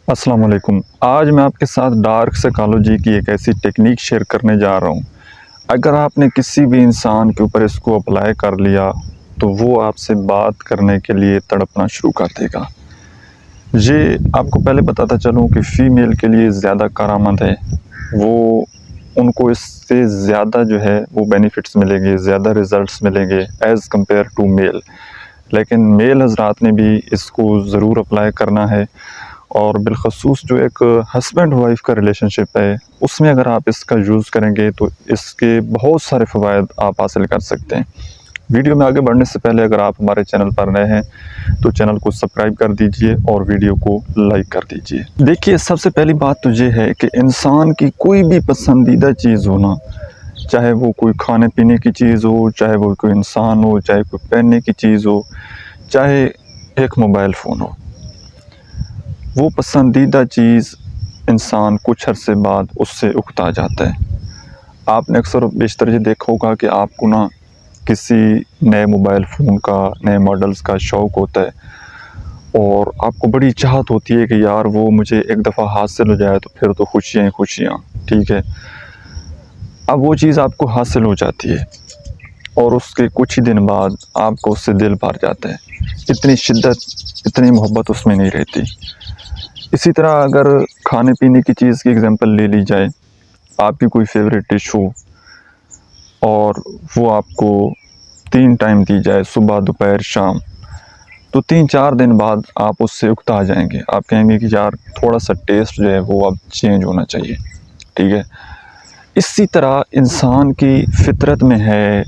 السلام علیکم۔ آج میں آپ کے ساتھ ڈارک سائیکالوجی کی ایک ایسی ٹیکنیک شیئر کرنے جا رہا ہوں۔ اگر آپ نے کسی بھی انسان کے اوپر اس کو اپلائی کر لیا تو وہ آپ سے بات کرنے کے لیے تڑپنا شروع کر دے گا۔ یہ آپ کو پہلے بتاتا چلوں کہ فیمیل کے لیے زیادہ کارآمد ہے، ان کو اس سے زیادہ جو ہے وہ بینیفٹس ملیں گے، زیادہ ریزلٹس ملیں گے ایز کمپیئر ٹو میل۔ لیکن میل حضرات نے بھی اس کو ضرور اپلائی کرنا ہے، اور بالخصوص جو ایک ہسبینڈ وائف کا ریلیشن شپ ہے اس میں اگر آپ اس کا یوز کریں گے تو اس کے بہت سارے فوائد آپ حاصل کر سکتے ہیں۔ ویڈیو میں آگے بڑھنے سے پہلے اگر آپ ہمارے چینل پر نئے ہیں تو چینل کو سبسکرائب کر دیجئے اور ویڈیو کو لائک کر دیجئے۔ دیکھیے، سب سے پہلی بات تو یہ ہے کہ انسان کی کوئی بھی پسندیدہ چیز ہونا، چاہے وہ کوئی کھانے پینے کی چیز ہو، چاہے وہ کوئی انسان ہو، چاہے کوئی پہننے کی چیز ہو، چاہے ایک موبائل فون ہو، وہ پسندیدہ چیز انسان کچھ عرصے بعد اس سے اکتا جاتا ہے۔ آپ نے اکثر و بیشتر یہ دیکھا ہوگا کہ آپ کو کسی نئے موبائل فون کا، نئے ماڈلز کا شوق ہوتا ہے اور آپ کو بڑی چاہت ہوتی ہے کہ یار وہ مجھے ایک دفعہ حاصل ہو جائے تو پھر تو خوشیاں خوشیاں، ٹھیک ہے۔ اب وہ چیز آپ کو حاصل ہو جاتی ہے اور اس کے کچھ ہی دن بعد آپ کو اس سے دل بھر جاتا ہے، اتنی شدت، اتنی محبت اس میں نہیں رہتی۔ اسی طرح اگر کھانے پینے کی چیز کی اگزامپل لے لی جائے، آپ کی کوئی فیوریٹ ڈش ہو اور وہ آپ کو 3 ٹائم دی جائے، صبح، دوپہر، شام، تو 3-4 دن بعد آپ اس سے اکتا جائیں گے۔ آپ کہیں گے کہ یار تھوڑا سا ٹیسٹ جو ہے وہ اب چینج ہونا چاہیے، ٹھیک ہے۔ اسی طرح انسان کی فطرت میں ہے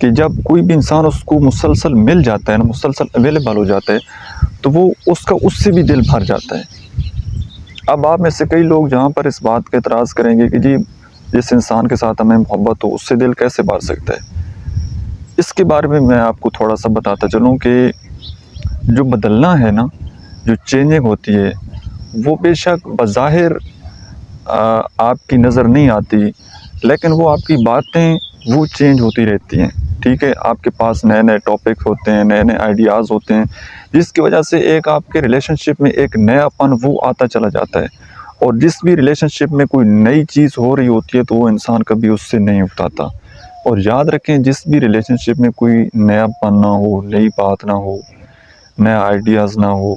کہ جب کوئی بھی انسان اس کو مسلسل مل جاتا ہے نا، مسلسل اویلیبل ہو جاتا ہے تو وہ اس سے بھی دل بھر جاتا ہے۔ اب آپ میں سے کئی لوگ جہاں پر اس بات کا اعتراض کریں گے کہ جی جس انسان کے ساتھ ہمیں محبت ہو اس سے دل کیسے بھر سکتا ہے، اس کے بارے میں آپ کو تھوڑا سا بتاتا چلوں کہ جو بدلنا ہے نا، جو چینجنگ ہوتی ہے، وہ بے شک بظاہر آپ کی نظر نہیں آتی، لیکن وہ آپ کی باتیں وہ چینج ہوتی رہتی ہیں، ٹھیک ہے۔ آپ کے پاس نئے نئے ٹاپک ہوتے ہیں، نئے نئے آئیڈیاز ہوتے ہیں، جس کی وجہ سے ایک آپ کے ریلیشن شپ میں ایک نیا پن وہ آتا چلا جاتا ہے، اور جس بھی ریلیشن شپ میں کوئی نئی چیز ہو رہی ہوتی ہے تو وہ انسان کبھی اس سے نہیں اکتاتا۔ اور یاد رکھیں، جس بھی ریلیشن شپ میں کوئی نیا پن نہ ہو، نئی بات نہ ہو، نیا آئیڈیاز نہ ہو،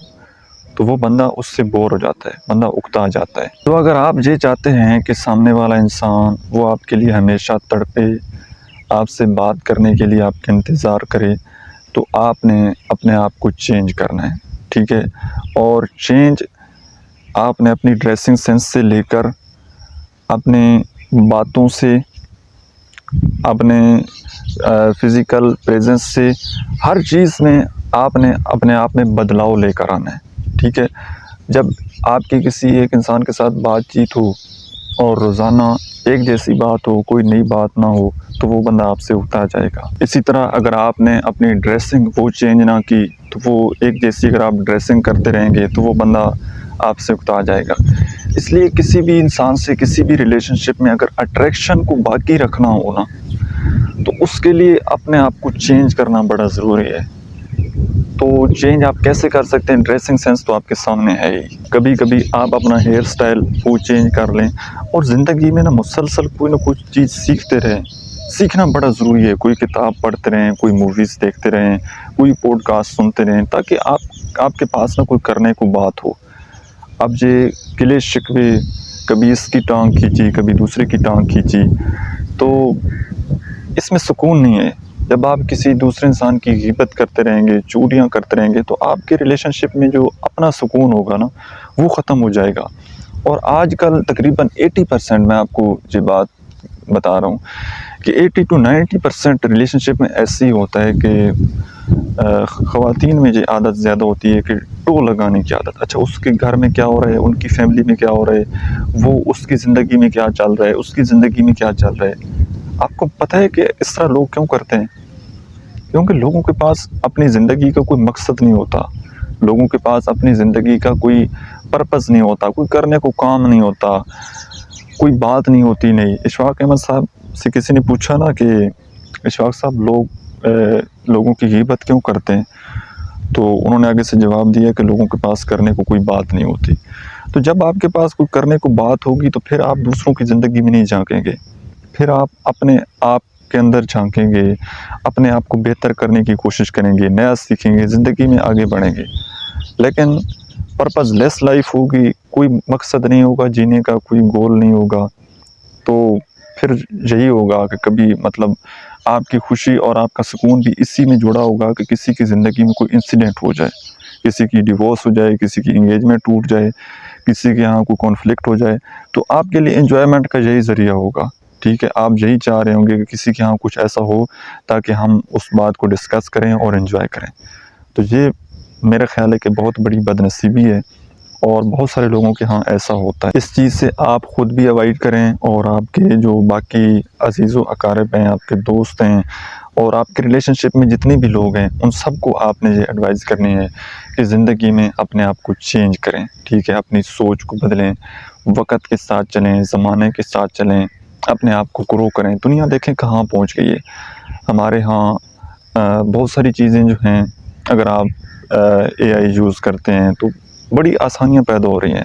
تو وہ بندہ اس سے بور ہو جاتا ہے، بندہ اکتا جاتا ہے۔ تو اگر آپ یہ چاہتے ہیں کہ سامنے والا انسان وہ آپ کے لیے ہمیشہ تڑپے، آپ سے بات کرنے کے لیے آپ کا انتظار کرے، تو آپ نے اپنے آپ کو چینج کرنا ہے، ٹھیک ہے۔ اور چینج آپ نے اپنی ڈریسنگ سینس سے لے کر اپنے باتوں سے، اپنے فزیکل پریزنس سے، ہر چیز میں آپ نے اپنے آپ میں بدلاؤ لے کر آنا ہے، ٹھیک ہے۔ جب آپ کی کسی ایک انسان کے ساتھ بات چیت ہو اور روزانہ ایک جیسی بات ہو، کوئی نئی بات نہ ہو، تو وہ بندہ آپ سے اکتا جائے گا۔ اسی طرح اگر آپ نے اپنی ڈریسنگ وہ چینج نہ کی تو وہ ایک جیسی اگر آپ ڈریسنگ کرتے رہیں گے تو وہ بندہ آپ سے اکتا جائے گا۔ اس لیے کسی بھی انسان سے، کسی بھی ریلیشن شپ میں اگر اٹریکشن کو باقی رکھنا ہو نا، تو اس کے لیے اپنے آپ کو چینج کرنا بڑا ضروری ہے۔ تو چینج آپ کیسے کر سکتے ہیں؟ ڈریسنگ سینس تو آپ کے سامنے ہے ہی۔ کبھی کبھی آپ اپنا ہیئر سٹائل وہ چینج کر لیں، اور زندگی میں مسلسل کوئی نہ کوئی چیز سیکھتے رہیں۔ سیکھنا بڑا ضروری ہے۔ کوئی کتاب پڑھتے رہیں، کوئی موویز دیکھتے رہیں، کوئی پوڈ کاسٹ سنتے رہیں، تاکہ آپ کے پاس نہ کوئی کرنے کو بات ہو۔ اب یہ گلے شکوے، کبھی اس کی ٹانگ کھینچی، کبھی دوسرے کی ٹانگ کھینچی، تو اس میں سکون نہیں ہے۔ جب آپ کسی دوسرے انسان کی غیبت کرتے رہیں گے، چوریاں کرتے رہیں گے، تو آپ کے ریلیشن شپ میں جو اپنا سکون ہوگا نا، وہ ختم ہو جائے گا۔ اور آج کل تقریباً 80% میں آپ کو یہ بات بتا رہا ہوں کہ 80 to 90% ریلیشن شپ میں ایسے ہی ہوتا ہے کہ خواتین میں یہ عادت زیادہ ہوتی ہے کہ ٹو لگانے کی عادت۔ اچھا، اس کے گھر میں کیا ہو رہا ہے، ان کی فیملی میں کیا ہو رہا ہے، وہ اس کی زندگی میں کیا چل رہا ہے، اس کی زندگی میں کیا چل رہا ہے۔ آپ کو پتہ ہے کہ اس طرح لوگ کیوں کرتے ہیں؟ کیونکہ لوگوں کے پاس اپنی زندگی کا کوئی مقصد نہیں ہوتا، لوگوں کے پاس اپنی زندگی کا کوئی پرپس نہیں ہوتا، کوئی کرنے کو کام نہیں ہوتا، کوئی بات نہیں ہوتی۔ نہیں، اشفاق احمد صاحب سے کسی نے پوچھا نا کہ اشفاق صاحب لوگوں کی غیبت کیوں کرتے ہیں؟ تو انہوں نے آگے سے جواب دیا کہ لوگوں کے پاس کرنے کو کوئی بات نہیں ہوتی. تو جب آپ کے پاس کوئی کرنے کو بات ہوگی تو پھر آپ دوسروں کی زندگی میں نہیں جھانکیں گے, پھر آپ اپنے آپ کے اندر جھانکیں گے, اپنے آپ کو بہتر کرنے کی کوشش کریں گے, نیا سیکھیں گے, زندگی میں آگے بڑھیں گے. لیکن پرپز لیس لائف ہوگی, کوئی مقصد نہیں ہوگا جینے کا, کوئی گول نہیں ہوگا, تو پھر یہی ہوگا کہ کبھی مطلب آپ کی خوشی اور آپ کا سکون بھی اسی میں جڑا ہوگا کہ کسی کی زندگی میں کوئی انسیڈنٹ ہو جائے, کسی کی ڈیورس ہو جائے, کسی کی انگیجمنٹ ٹوٹ جائے, کسی کے یہاں کوئی کانفلکٹ ہو جائے, تو آپ کے لیے انجوائمنٹ کا یہی ذریعہ ہوگا. ٹھیک ہے, آپ یہی چاہ رہے ہوں گے کہ کسی کے یہاں کچھ ایسا ہو تاکہ ہم اس بات کو ڈسکس کریں اور انجوائے کریں. تو یہ میرا خیال ہے کہ بہت بڑی بد نصیبی ہے, اور بہت سارے لوگوں کے ہاں ایسا ہوتا ہے. اس چیز سے آپ خود بھی اوائڈ کریں, اور آپ کے جو باقی عزیز و اقارب ہیں, آپ کے دوست ہیں, اور آپ کے ریلیشن شپ میں جتنے بھی لوگ ہیں, ان سب کو آپ نے یہ ایڈوائز کرنی ہے کہ زندگی میں اپنے آپ کو چینج کریں. ٹھیک ہے, اپنی سوچ کو بدلیں, وقت کے ساتھ چلیں, زمانے کے ساتھ چلیں, اپنے آپ کو گرو کریں. دنیا دیکھیں کہاں پہنچ گئی ہے. ہمارے ہاں بہت ساری چیزیں جو ہیں, اگر آپ اے آئی یوز کرتے ہیں تو بڑی آسانیاں پیدا ہو رہی ہیں.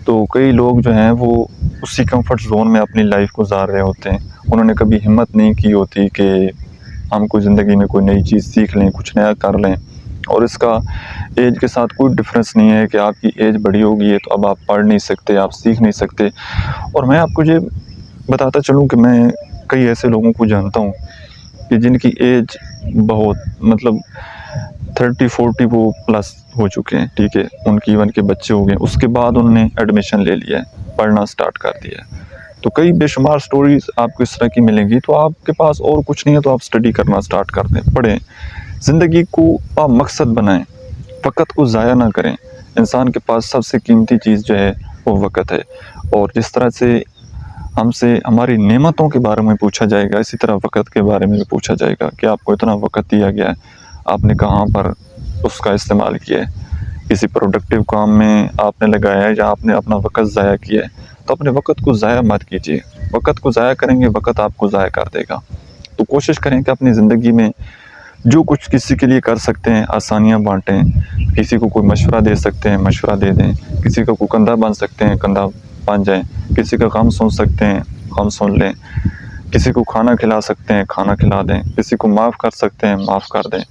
تو کئی لوگ جو ہیں وہ اسی کمفرٹ زون میں اپنی لائف گزار رہے ہوتے ہیں. انہوں نے کبھی ہمت نہیں کی ہوتی کہ ہم کو زندگی میں کوئی نئی چیز سیکھ لیں, کچھ نیا کر لیں. اور اس کا ایج کے ساتھ کوئی ڈفرینس نہیں ہے کہ آپ کی ایج بڑی ہوگی ہے تو اب آپ پڑھ نہیں سکتے, آپ سیکھ نہیں سکتے. اور میں آپ کو یہ بتاتا چلوں کہ میں کئی ایسے لوگوں کو جانتا ہوں کہ جن کی ایج بہت مطلب 30-40 وہ پلس ہو چکے ہیں. ٹھیک ہے, ان کی ایون کے بچے ہو گئے, اس کے بعد انہوں نے ایڈمیشن لے لیا ہے, پڑھنا سٹارٹ کر دیا ہے. تو کئی بے شمار سٹوریز آپ کو اس طرح کی ملیں گی. تو آپ کے پاس اور کچھ نہیں ہے تو آپ سٹڈی کرنا سٹارٹ کر دیں, پڑھیں, زندگی کو آپ مقصد بنائیں, وقت کو ضائع نہ کریں. انسان کے پاس سب سے قیمتی چیز جو ہے وہ وقت ہے. اور جس طرح سے ہم سے ہماری نعمتوں کے بارے میں پوچھا جائے گا, اسی طرح وقت کے بارے میں بھی پوچھا جائے گا کہ آپ کو اتنا وقت دیا گیا ہے, آپ نے کہاں پر اس کا استعمال کیا ہے. کسی پروڈکٹیو کام میں آپ نے لگایا ہے یا آپ نے اپنا وقت ضائع کیا ہے, تو اپنے وقت کو ضائع مت کیجیے. وقت کو ضائع کریں گے, وقت آپ کو ضائع کر دے گا. تو کوشش کریں کہ اپنی زندگی میں جو کچھ کسی کے لیے کر سکتے ہیں آسانیاں بانٹیں. کسی کو کوئی مشورہ دے سکتے ہیں, مشورہ دے دیں. کسی کا کوئی کندھا بن سکتے ہیں, کندھا بن جائیں. کسی کا غم سن سکتے ہیں, غم سن لیں. کسی کو کھانا کھلا سکتے ہیں, کھانا کھلا دیں. کسی کو معاف کر سکتے ہیں, معاف کر دیں.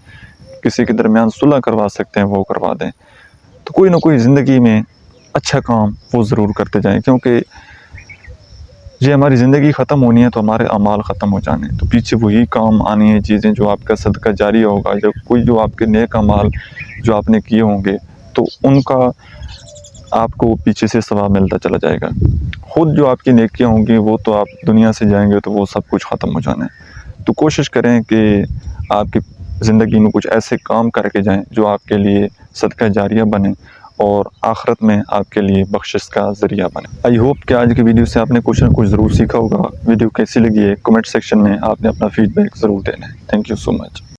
کسی کے درمیان صلح کروا سکتے ہیں, وہ کروا دیں. تو کوئی نہ کوئی زندگی میں اچھا کام وہ ضرور کرتے جائیں, کیونکہ یہ ہماری زندگی ختم ہونی ہے تو ہمارے اعمال ختم ہو جانے ہیں. تو پیچھے وہی کام آنی ہے, چیزیں جو آپ کا صدقہ جاری ہوگا, جو آپ کے نیک اعمال جو آپ نے کیے ہوں گے, تو ان کا آپ کو پیچھے سے ثواب ملتا چلا جائے گا. خود جو آپ کی نیکیاں ہوں گی وہ تو آپ دنیا سے جائیں گے تو وہ سب کچھ ختم ہو جانا ہے. تو کوشش کریں کہ آپ کی زندگی میں کچھ ایسے کام کر کے جائیں جو آپ کے لیے صدقہ جاریہ بنے اور آخرت میں آپ کے لیے بخشش کا ذریعہ بنے. آئی ہوپ کہ آج کی ویڈیو سے آپ نے کچھ نہ کچھ ضرور سیکھا ہوگا. ویڈیو کیسی لگی ہے کمنٹ سیکشن میں آپ نے اپنا فیڈ بیک ضرور دینا ہے. Thank you so much.